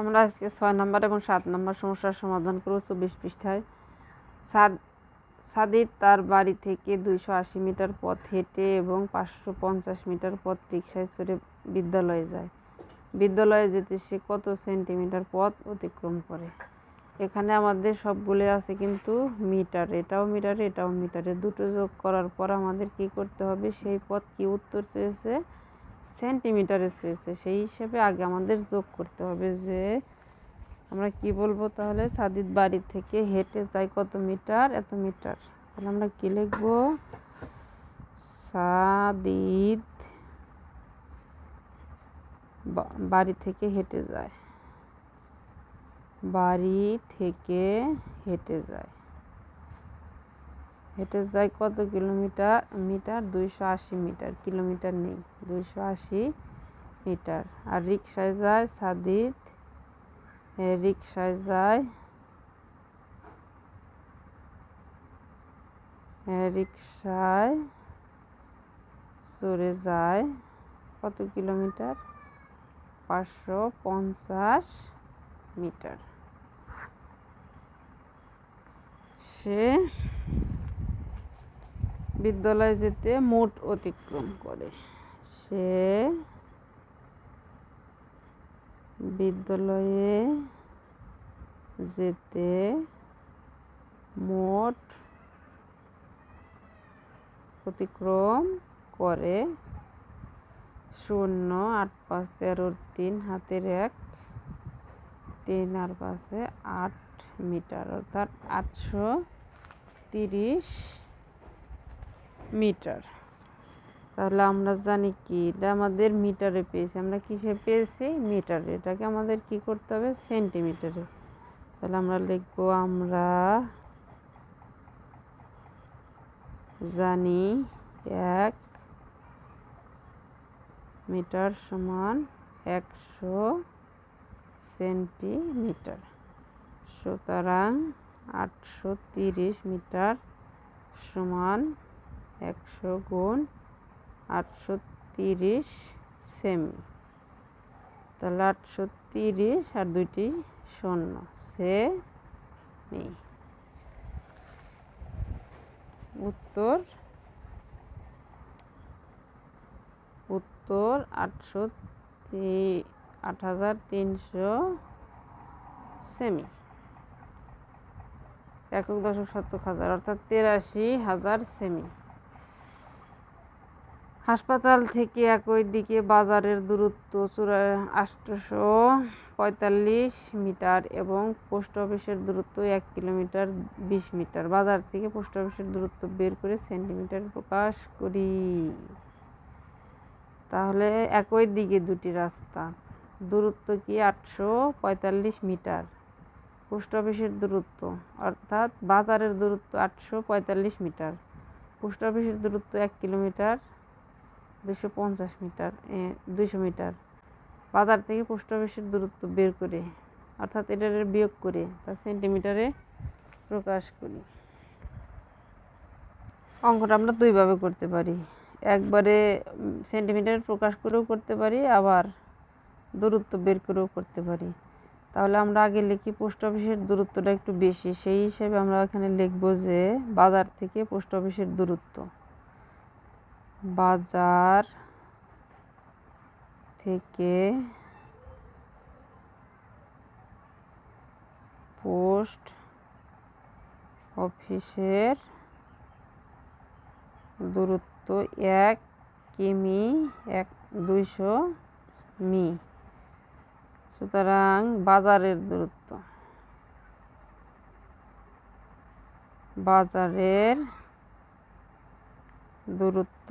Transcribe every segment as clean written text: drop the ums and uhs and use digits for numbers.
আমরা আজকে 6 নম্বর এবং 7 নম্বর সমস্যার সমাধান করব 24 পৃষ্ঠায়। সাদিদ তার বাড়ি থেকে 280 মিটার পথ হেঁটে এবং 550 মিটার পথ রিকশায় চড়ে বিদ্যালয়ে যায়। বিদ্যালয়ে যেতে সে কত সেন্টিমিটার পথ অতিক্রম করে? এখানে আমাদের সবগুলো আছে কিন্তু মিটার, এটাও মিটারে এটাও মিটারে, দুটো যোগ করার পর আমাদের কি করতে হবে, সেই পথ কি উত্তর চেয়েছে, সেন্টিমিটারে চেয়েছে, সেই হিসেবে আগে আমাদের যোগ করতে হবে। যে আমরা কি বলবো তাহলে, সাদিদ বাড়ি থেকে হেঁটে যায় কত মিটার, এত মিটার। তাহলে আমরা কি লিখবো, সাদিদ বাড়ি থেকে হেঁটে যায়, বাড়ি থেকে হেঁটে যায়, হেঁটে যায় কত কিলোমিটার, মিটার 280 মিটার, কিলোমিটার নেই, 280 মিটার। আর রিকশায় যায় সাদিদ, রিকশায় যায়, রিকশায় চড়ে যায় কত কিলোমিটার, 550 মিটার। সে বিদ্যালয়ে যেতে মোট অতিক্রম করে, সে বিদ্যালয়ে যেতে মোট অতিক্রম করে 0, 8, 5, 13, 3, হাতের 1, 3 আর 5, 8 মিটার, অর্থাৎ 830 মিটার। তাহলে আমরা জানি কি, এটা আমাদের মিটারে পেয়েছি, আমরা কিসে পেয়েছি, মিটারে। এটাকে আমাদের কি করতে হবে, সেন্টিমিটারে। তাহলে আমরা লিখবো, আমরা জানি 1 মিটার সমান 100 সেন্টিমিটার। সুতরাং 830 মিটার সমান 100 গুণ 830 সেমি। তাহলে 830 আর 2টি 0, সেমি। উত্তর 8300 সেমি। একক দশক শতক হাজার, অর্থাৎ 83,000 সেমি। হাসপাতাল থেকে একই দিকে বাজারের দূরত্ব 845 মিটার এবং পোস্ট অফিসের দূরত্ব 1 কিলোমিটার 20 মিটার। বাজার থেকে পোস্ট অফিসের দূরত্ব বের করে সেন্টিমিটার প্রকাশ করি। তাহলে একই দিকে দুটি রাস্তা, দূরত্ব কি 845 মিটার, পোস্ট অফিসের দূরত্ব অর্থাৎ বাজারের দূরত্ব 845 মিটার, পোস্ট অফিসের দূরত্ব 1 কিলোমিটার 250 মিটার, 200 মিটার। বাজার থেকে পোস্ট অফিসের দূরত্ব বের করে, অর্থাৎ এটার বিয়োগ করে তা সেন্টিমিটারে প্রকাশ করি। অঙ্কটা আমরা দুইভাবে করতে পারি, একবারে সেন্টিমিটারে প্রকাশ করেও করতে পারি, আবার দূরত্ব বের করেও করতে পারি। তাহলে আমরা আগে লিখি, পোস্ট অফিসের দূরত্বটা একটু বেশি, সেই হিসেবে আমরা এখানে লিখব যে বাজার থেকে পোস্ট অফিসের দূরত্ব, বাজার থেকে পোস্ট অফিসের দূরত্ব 1 কিমি 200 মি। সুতরাং বাজারের দূরত্ব, বাজারের দূরত্ব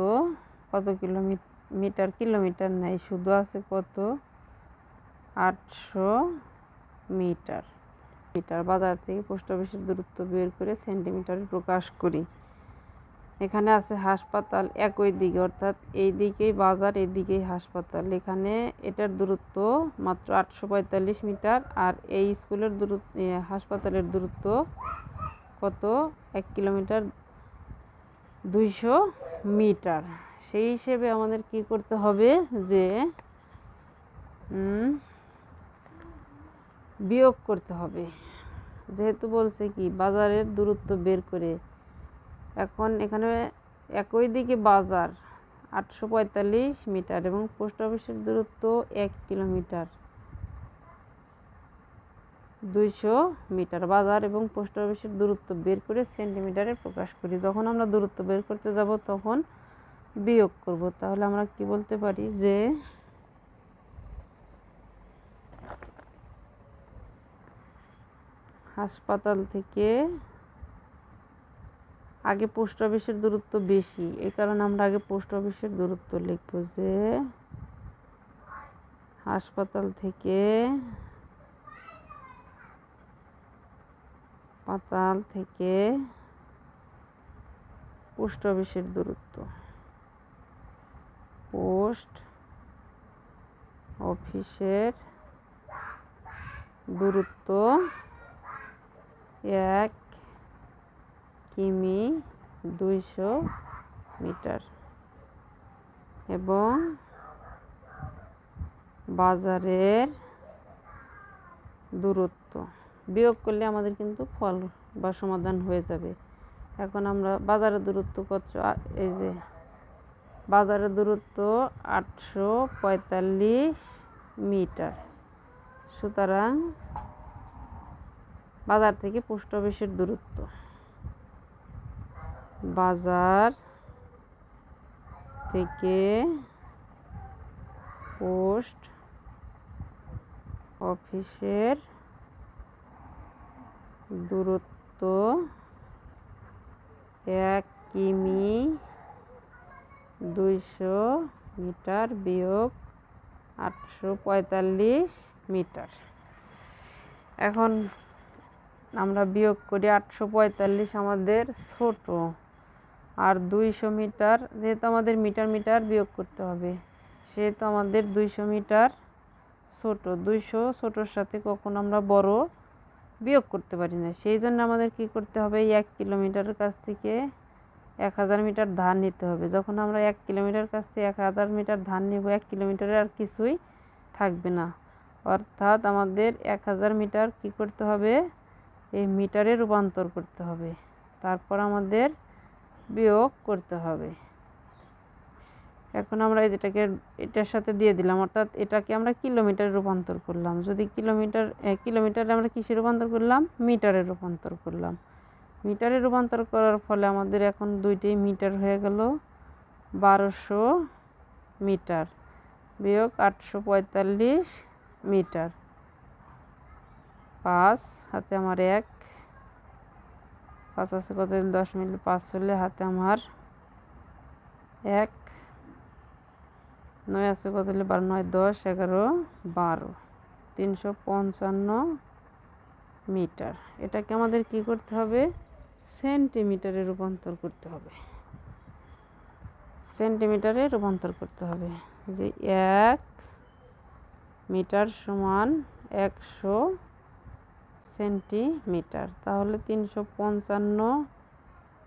কত কিলোমিটার, কিলোমিটার নাই, শুধু আছে কত, 800 মিটার। মিটার বাজার থেকে পোস্ট অফিসের দূরত্ব বের করে সেন্টিমিটারে প্রকাশ করি। এখানে আছে হাসপাতাল একই দিকে, অর্থাৎ এই দিকেই বাজার, এই দিকেই হাসপাতাল। এখানে এটার দূরত্ব মাত্র 845 মিটার, আর এই স্কুলের দূরত্ব, হাসপাতালের দূরত্ব কত, 1 কিলোমিটার 200 মিটার। সেই হিসেবে আমাদের কি করতে হবে, যে বিয়োগ করতে হবে। যেহেতু বলছে কি বাজারের দূরত্ব বের করে, এখন এখানে একই দিকে বাজার 845 মিটার এবং পোস্ট অফিসের দূরত্ব 1 কিলোমিটার, 200 মিটার। বাজার এবং পোস্ট অফিসের দূরত্ব বের করে সেন্টিমিটারে প্রকাশ করি। যখন আমরা দূরত্ব বের করতে যাব তখন বিয়োগ করব। তাহলে আমরা কি বলতে পারি যে হাসপাতাল থেকে আগে পোস্ট অফিসের দূরত্ব বেশি, এই কারণে আমরা আগে পোস্ট অফিসের দূরত্ব লিখব যে হাসপাতাল থেকে পোস্ট অফিসের দূরত্ব, পোস্ট অফিসের দূরত্ব 1 কিমি 200 মিটার এবং বাজারের দূরত্ব। বিয়োগ করলে আমাদের কিন্তু ফল বা সমাধান হয়ে যাবে। এখন আমরা বাজারের দূরত্ব কত, এই যে বাজারের দূরত্ব 845 মিটার। সুতরাং বাজার থেকে পোস্ট অফিসের দূরত্ব, বাজার থেকে পোস্ট অফিসের দূরত্ব 1 কিমি 200 মিটার বিয়োগ 845 মিটার। এখন আমরা বিয়োগ করি। 845 আমাদের ছোট, আর 200 মিটার, যেহেতু আমাদের মিটার মিটার বিয়োগ করতে হবে, সেহেতু আমাদের 200 মিটার ছোট। 200 ছোটোর সাথে কখনো আমরা বড় বিয়োগ করতে পারি না। সেই জন্য আমাদের কি করতে হবে, 1 কিলোমিটারের কাছ থেকে 1000 মিটার ধার নিতে হবে। যখন আমরা 1 কিলোমিটার কাছ থেকে 1000 মিটার ধার নিব, 1 কিলোমিটারে আর কিছুই থাকবে না। অর্থাৎ আমাদের 1000 মিটার কি করতে হবে, এই মিটারে রূপান্তর করতে হবে, তারপর আমাদের বিয়োগ করতে হবে। এখন আমরা যেটাকে এটার সাথে দিয়ে দিলাম, অর্থাৎ এটাকে আমরা কিলোমিটারে রূপান্তর করলাম। যদি কিলোমিটারে আমরা কিসে রূপান্তর করলাম, মিটারে রূপান্তর করলাম। মিটারে রূপান্তর করার ফলে আমাদের এখন দুইটাই মিটার হয়ে গেল। 1200 মিটার বিয়োগ 845 মিটার। 5 হাতে আমার 1, 5 আছে কত, 10 মিলে 5 হলে হাতে আমার 1, 9 আছে কত হলে 12, 9, 10, 11, 12, 355 মিটার। এটাকে আমাদের কি করতে হবে, সেন্টিমিটারে রূপান্তর করতে হবে। সেন্টিমিটারে রূপান্তর করতে হবে যে 1 মিটার সমান 100 সেন্টিমিটার। তাহলে 355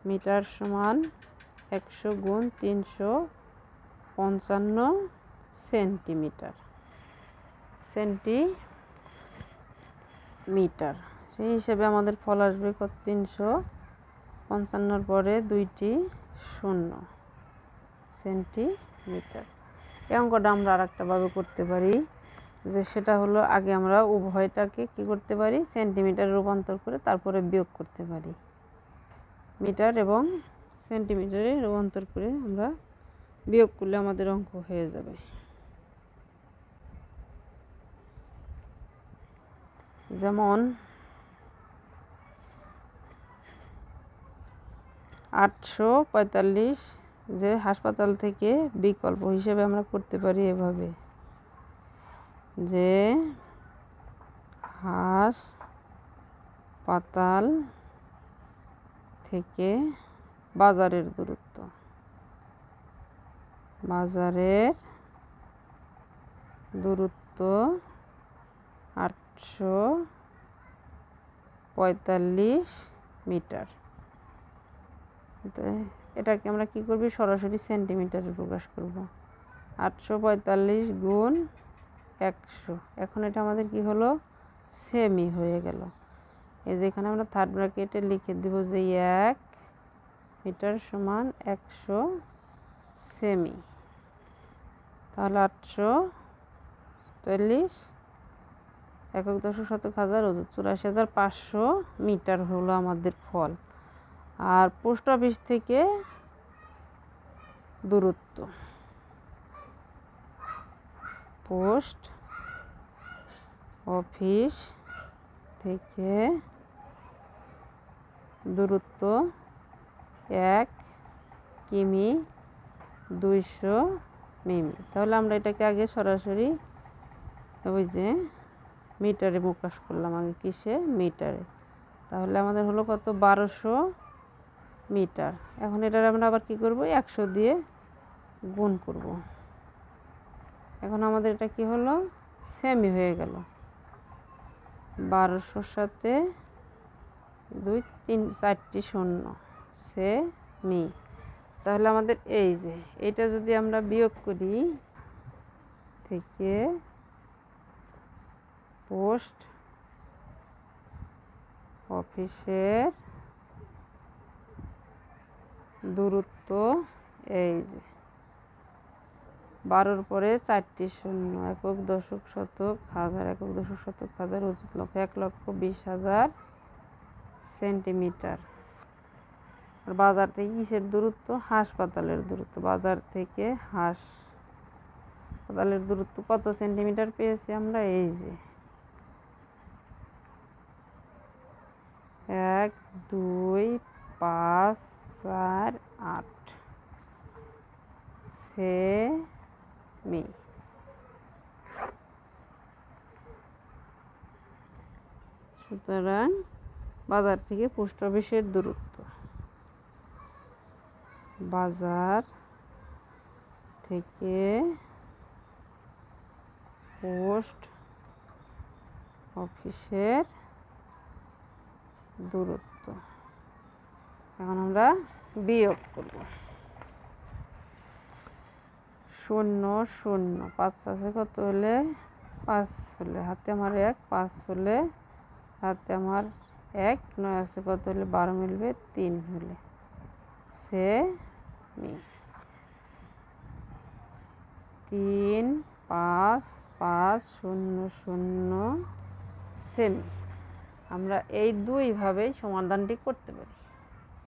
মিটার সমান 100 গুণ 355 সেন্টিমিটার। সেই হিসেবে আমাদের ফল আসবে কত, 355 পরে 2টি শূন্য, সেন্টিমিটার। এই অঙ্কটা আমরা আরেকটাভাবে করতে পারি, যে সেটা হলো আগে আমরা উভয়টাকে কি করতে পারি, সেন্টিমিটারে রূপান্তর করে তারপরে বিয়োগ করতে পারি। মিটার এবং সেন্টিমিটারে রূপান্তর করে আমরা বিয়োগ করলে আমাদের অঙ্ক হয়ে যাবে। যেমন 845 যে হাসপাতাল থেকে বিকল্প হিসেবে আমরা করতে পারি এভাবে, যে হাসপাতাল থেকে বাজারের দূরত্ব, 845 মিটার। এটাকে আমরা কি করব, সরাসরি সেন্টিমিটারে প্রকাশ করব। 845 গুণ 100। এখন এটা আমাদের কি হলো, সেমি হয়ে গেল। এই যে এখানে আমরা থার্ড ব্র্যাকেটে লিখে দেব যে 1 মিটার সমান 100 সেমি, তাহলে 840 একক দশক শতক হাজার 84,500 মিটার হলো আমাদের ফল। আর পোস্ট অফিস থেকে দূরত্ব, পোস্ট অফিস থেকে দূরত্ব 1 কিমি 200 মিমি। তাহলে আমরা এটাকে আগে সরাসরি ওই যে মিটারে প্রকাশ করলাম, আগে কিসে? মিটারে। তাহলে আমাদের হলো কত? 1200 মিটার। এখন এটার আমরা আবার কি করব? 100 দিয়ে গুণ করব। এখন আমাদের এটা কি হলো? সেমি হয়ে গেল। 1200-র সাথে 2 3 4টি শূন্য, সেমি। তাহলে আমাদের এই যে এটা যদি আমরা বিয়োগ করি থেকে পোস্ট অফিসের দূরত্ব, এই যে 12-র পরে 4টি শূন্য, একক দশক শতক হাজার, একক দশক শতক হাজার, অযুত লক্ষ, 1,20,000 সেন্টিমিটার। আর বাজার থেকে কিসের দূরত্ব? হাসপাতালের দূরত্ব। বাজার থেকে হাসপাতালের দূরত্ব কত সেন্টিমিটার পেয়েছি আমরা? এই যে 1 2 5 4 8 সেমি। সুতরাং বাজার থেকে পোস্ট অফিসের দূরত্ব, বাজার থেকে পোস্ট অফিসের দূরত্ব। এখন আমরা বিয়োগ করব। 0 0 5 আছে কত হলে? 5 হলে হাতে আমার 1, 5 হলে হাতে আমার 1, 9 আছে কত হলে? 12 মিলবে 3 হলে সেমি। 3 5 5 0 0 সেমি। আমরা এই দুইভাবেই সমাধানটি করতে পারি।